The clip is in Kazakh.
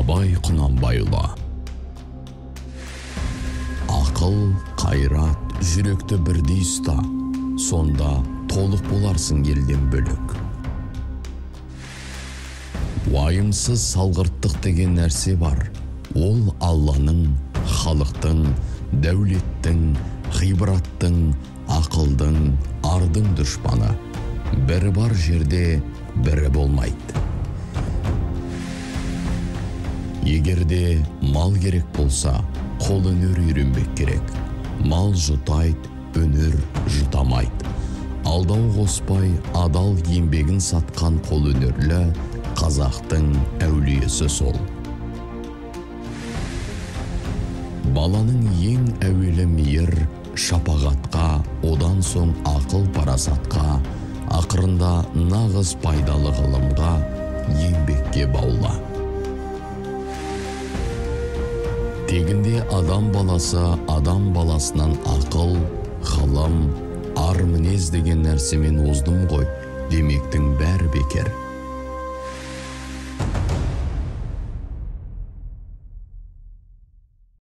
Абай Құнанбайұлы. Ақыл, қайрат, жүректі бірдей ұста, сонда толық боларсың елден бөлек. Уайымсыз салғырттық деген нәрсе бар. Ол Алланың, халықтың, дәулеттің, ғибраттың, ақылдың, ардың дұшпаны. Бірі бар жерде, бірі болмайды. Егерде мал керек болса, қол өнер үйренбек керек. Мал жұтайды, өнер жұтамайды. Алдау қоспай, адал еңбегін сатқан қол өнерлі қазақтың әулиесі сол. Баланың ең әуелі мейір шапағатқа, одан соң ақыл парасатқа, ақырында нағыз пайдалы ғылымға, еңбекке баула. Тегінде адам баласы адам баласынан ақыл, ғылым, ар мінез деген нәрсемен оздым ғой, демектің бәрі бекер.